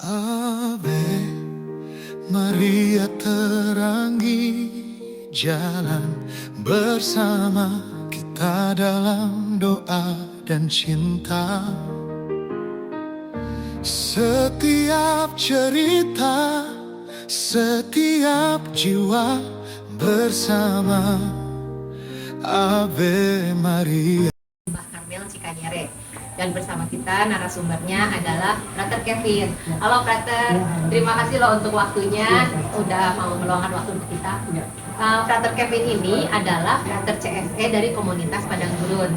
Ave Maria terangi jalan bersama kita dalam doa dan cinta. Setiap cerita, setiap jiwa bersama Ave Maria. Mbak Karmel Cikanyere. Dan bersama kita narasumbernya adalah Frater Kevin. Halo Frater, terima kasih loh untuk waktunya, udah mau meluangkan waktu untuk kita. Frater Kevin ini adalah Frater CSE dari komunitas Padang Gurun.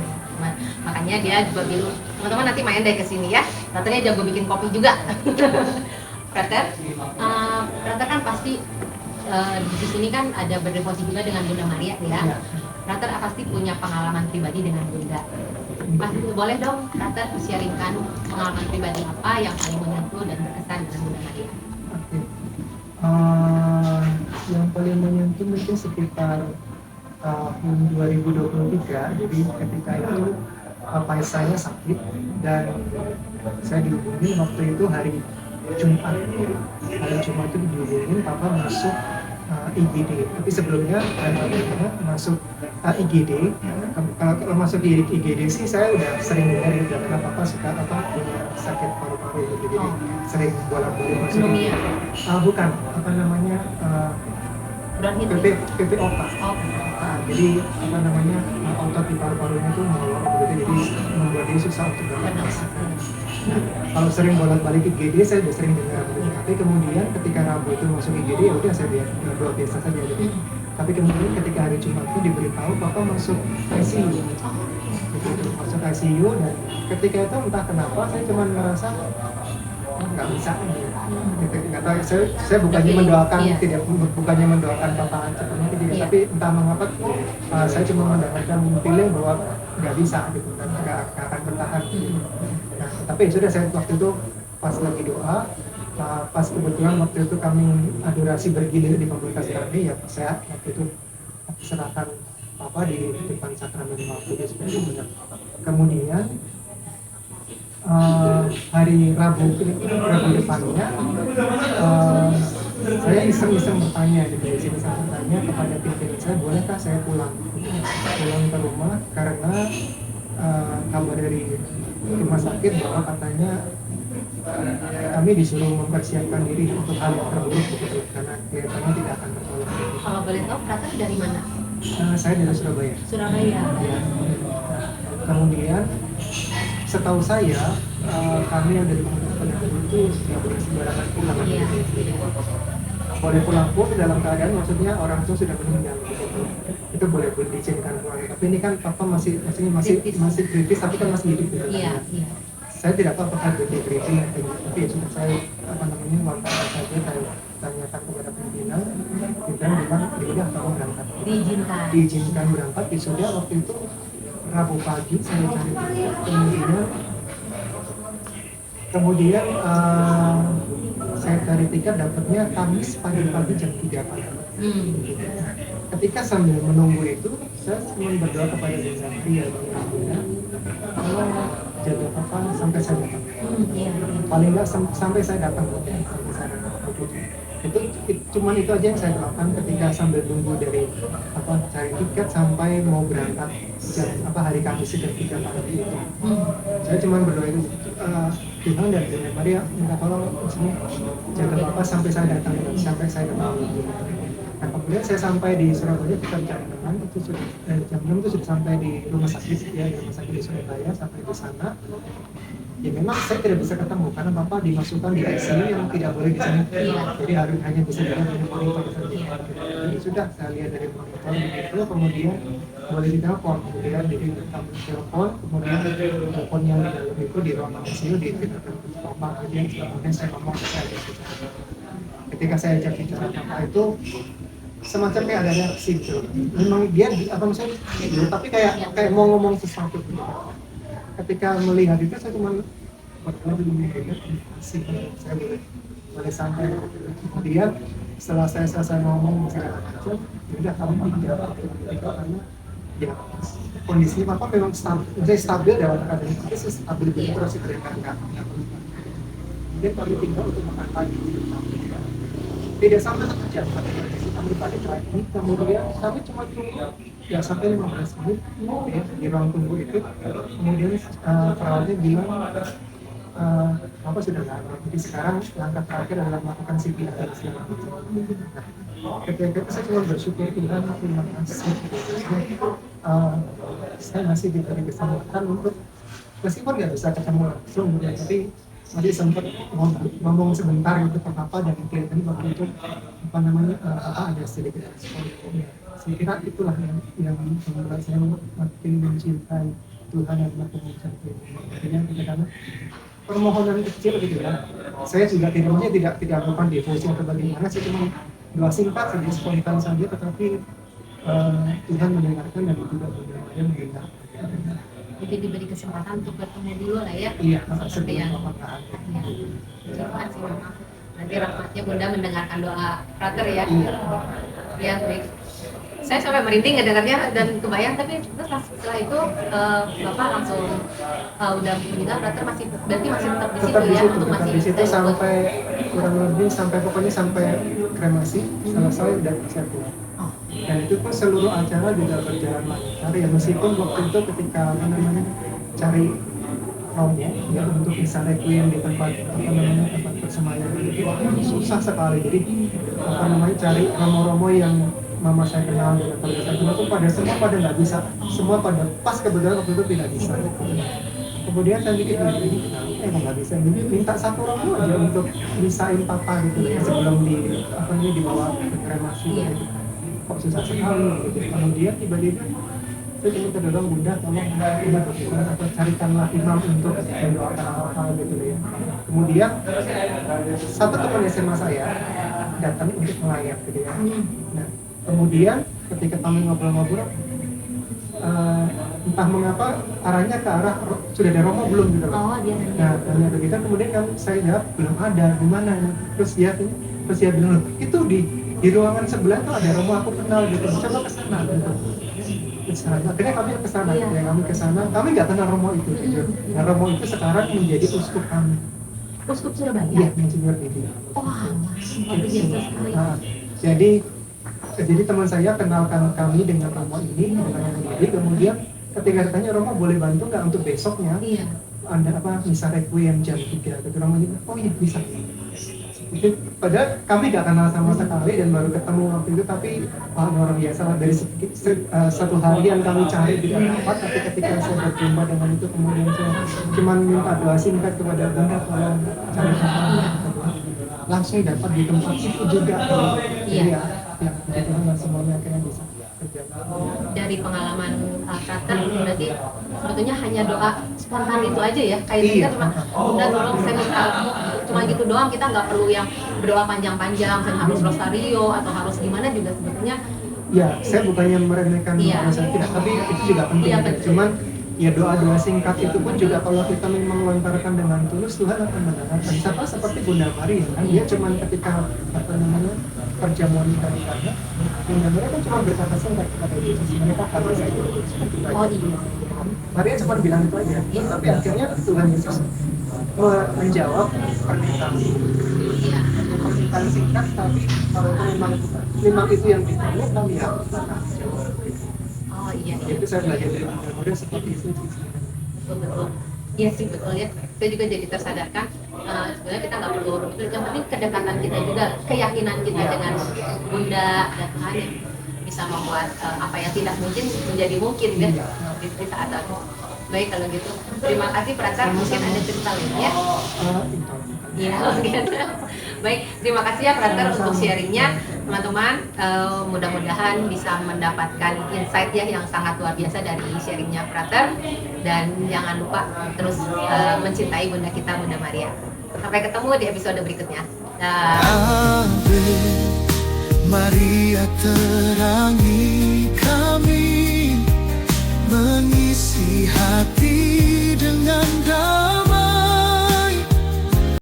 Makanya dia juga bilang, teman-teman nanti main deh ke sini ya. Fraternya jago bikin kopi juga. Frater, Frater kan pasti di sini kan ada berdevosi juga dengan Bunda Maria ya. Frater pasti punya pengalaman pribadi dengan Bunda. Boleh dong Frater sharingkan pengalaman pribadi apa yang paling menyentuh dan berkesan dengan Bunda Maria? Oke. Yang paling menyentuh mungkin sekitar tahun 2023. Jadi ketika itu papai saya sakit dan saya dihubungi waktu itu hari Jumat. Hari Jumat itu dihubungin papa masuk IGD. Tapi sebelumnya masuk IGD. Kalau masuk di IGD sih saya udah sering dengar ya karena papa suka punya sakit paru-paru gitu. Jadi sering bolak-balik masuk IGD. Bukan, PPOK. Jadi otot di paru-parunya itu molor begitu, jadi membuat dia susah untuk bernafas. Kalau sering bolak-balik IGD saya udah sering dengar gitu. Tapi kemudian ketika Rabu itu masuk IGD ya udah saya doa biasa saja gitu. Tapi kemudian ketika hari Jumat itu diberitahu papa masuk ICU gitu, masuk ICU. Dan ketika itu entah kenapa saya cuma merasa nggak bisa gitu. Nggak tahu, saya bukannya mendoakan bukannya mendoakan papa seperti tidak, tapi entah mengapa saya cuma mendapatkan feeling bahwa nggak bisa gitu dan nggak akan bertahan gitu. Nah, tapi sudah saya waktu itu pas lagi doa, pas kebetulan waktu itu kami adorasi bergilir di komunitas kami ya, saya waktu itu serahkan papa di depan sakramen waktu itu seperti itu. Kemudian hari Rabu depannya saya iseng-iseng bertanya gitu, iseng-iseng bertanya kepada pimpinan saya, bolehkah saya pulang ke rumah karena kabar dari rumah sakit bahwa katanya kami disuruh mempersiapkan diri untuk hal yang terburuk begitu, karena kelihatannya tidak akan tertolong. Kalau boleh tahu Frater dari mana? Saya dari Surabaya. Surabaya. Ya. Kemudian setahu saya kami yang dari komunitas Padang Gurun itu tidak boleh sembarangan pulang. Boleh pulang pun dalam keadaan maksudnya orang tua sudah meninggal gitu. Itu boleh diizinkan pulang. Tapi ini kan papa masih kritis, tapi kan masih hidup gitu. Iya. Saya tidak tahu apakah kritis tapi ya sudah saya wawancara saja, saya tanyakan kepada pimpinan bilang ya tolong berangkat. Diizinkan berangkat. Sudah waktu itu Rabu pagi saya cari tiket, kemudian saya cari tiket dapatnya Kamis pagi jam 3 pagi. Ketika sambil menunggu itu saya cuma berdoa kepada Bunda Maria, jaga papa sampai saya datang. Paling nggak sampai saya datang. Itu cuman itu aja yang saya lakukan ketika sambil nunggu dari cari tiket sampai mau berangkat hari Kamis jam 3 pagi itu. Saya cuma berdoa itu, Tuhan dan Bunda Maria minta tolong jaga papa sampai saya datang. Nah, kemudian saya sampai di Surabaya sekitar jam 6 itu sudah sampai di rumah sakit di Surabaya. Sampai di sana ya memang saya tidak bisa ketemu karena papa dimasukkan di ICU yang tidak boleh disentuh. Jadi hanya bisa dilihat dari monitor saja. Jadi sudah saya lihat dari monitor itu, kemudian boleh ditelepon, kemudian telepon, kemudian telepon yang di dalam itu di ruang ICU ditelepon papa, kemudian saya ngomong ke saya. Ketika saya ajak bicara papa itu semacam kayak ada reaksi gitu. Memang dia tapi kayak mau ngomong sesuatu gitu. Ketika melihat itu saya cuma saya boleh sampai. Kemudian setelah saya selesai ngomong segala macam, udah kamu tinggal karena ya kondisinya papa memang stabil dalam keadaan itu stabil terus itu kan nggak. kemudian kami tinggal untuk makan pagi. Tidak sampai 1 jam kami balik lagi, kemudian kami cuma tunggu ya sampai 15 menit ya, di ruang tunggu itu. Kemudian perawatnya bilang apa sudah nggak ada. Jadi sekarang langkah terakhir adalah melakukan CPR dan segala macam. Nah, ketika itu saya cuma bersyukur Tuhan, terima kasih. Saya masih diberi kesempatan untuk meskipun nggak bisa ketemu langsung, ya, tapi masih sempat ngomong sebentar gitu ke papa, dan kelihatannya waktu itu apa namanya ada sedikit respon. Ya, saya kira itulah yang membuat saya makin mencintai Tuhan dan makin mencintai Tuhan. Karena permohonan kecil gitu ya. Saya juga tidak melakukan devosi atau bagaimana, saya cuma doa singkat saja, spontan saja, tetapi Tuhan mendengarkan dan juga mendengarkan. Jadi diberi kesempatan untuk bertemu dulu lah ya. Iya, seperti yang pemakaman. Tuhan sih memang. Nanti rahmatnya Bunda mendengarkan doa frater ya. Ya baik. Saya sampai merinding ngedengarnya dan kebayang, tapi terus setelah itu Bapak langsung udah meninggal, frater berarti masih tetap di situ ya, untuk masih di situ sampai kurang lebih pokoknya sampai kremasi selesai udah saya pulang. Dan itu pun seluruh acara juga berjalan lancar ya, meskipun waktu itu ketika cari romo ya untuk bisa requiem di tempat tempat persembahan itu susah sekali. Jadi cari romo-romo yang mama saya kenal dan keluarga saya kenal itu pada nggak bisa, semua pada pas kebetulan waktu itu tidak bisa. Kemudian saya mikir ini emang nggak bisa, minta 1 romo aja untuk misain papa gitu ya, sebelum dibawa ke kremasi gitu. Kok susah sekali gitu. Kemudian tiba-tiba saya cuma terdorong, Bunda tolong atau carikanlah imam untuk mendoakan apa gitu ya. Kemudian satu teman SMA saya datang untuk melayat gitu ya. Nah, kemudian ketika kami ngobrol-ngobrol, entah mengapa arahnya ke arah sudah ada romo belum gitu loh. Nah, tanya begitu, kemudian saya jawab belum ada, di mana? Terus dia bilang, itu di ruangan sebelah tuh ada romo aku kenal gitu, coba ke sana gitu. Akhirnya kami ke sana, kami nggak kenal romo itu gitu. Nah, romo itu sekarang menjadi uskup kami. Uskup Surabaya? Iya, Monsinyur Didi. Wah, luar biasa sekali. Jadi teman saya kenalkan kami dengan romo ini, jadi kemudian ketika ditanya romo boleh bantu nggak untuk besoknya? Iya. Anda misa requiem jam 3 gitu, romo ini, oh iya bisa. Itu padahal kami nggak kenal sama sekali dan baru ketemu waktu itu, tapi luar biasa lah, dari satu hari yang kami cari tidak dapat, tapi ketika saya berjumpa dengan itu, kemudian saya cuma minta doa singkat kepada Bunda tolong cari langsung dapat di tempat itu juga. Iya. Ya, begitu semuanya akhirnya bisa terjadi. Dari pengalaman frater berarti sebetulnya hanya doa spontan itu aja ya, kayak kita cuma udah tolong saya minta, cuma gitu doang, kita nggak perlu yang berdoa panjang-panjang, saya harus rosario atau harus gimana juga sebetulnya. Ya, saya bukannya meremehkan saya tidak, tapi itu juga penting. Iya, Cuman ya doa-doa singkat itu pun juga kalau kita memang melontarkan dengan tulus, Tuhan akan mendengarkan. Seperti Bunda Maria kan, dia cuma ketika perjamuan ibadah, Bunda Maria kan cuma berkata singkat kepada Yesus, mereka harus saja. Oh iya. Maria cuma bilang itu aja, tapi akhirnya Tuhan Yesus menjawab permintaan. Iya. Permintaan singkat, tapi kalau memang itu yang ditanya, kami harus jawab. Oh iya. Itu saya belajar dari Bunda Maria seperti itu. Betul. Iya sih betul ya. Saya juga jadi tersadarkan sebenarnya kita nggak perlu itu, yang penting kedekatan kita juga, keyakinan kita dengan Bunda dan Tuhan yang bisa membuat apa yang tidak mungkin menjadi mungkin ya di saat itu. Baik kalau gitu. Terima kasih frater, mungkin ada cerita lainnya. Iya, baik, terima kasih ya frater untuk sharingnya, teman-teman. Mudah-mudahan bisa mendapatkan insight ya yang sangat luar biasa dari sharingnya frater, dan jangan lupa terus mencintai Bunda kita, Bunda Maria. Sampai ketemu di episode berikutnya. Ave Maria, terangi kami, mengisi hati dengan damai.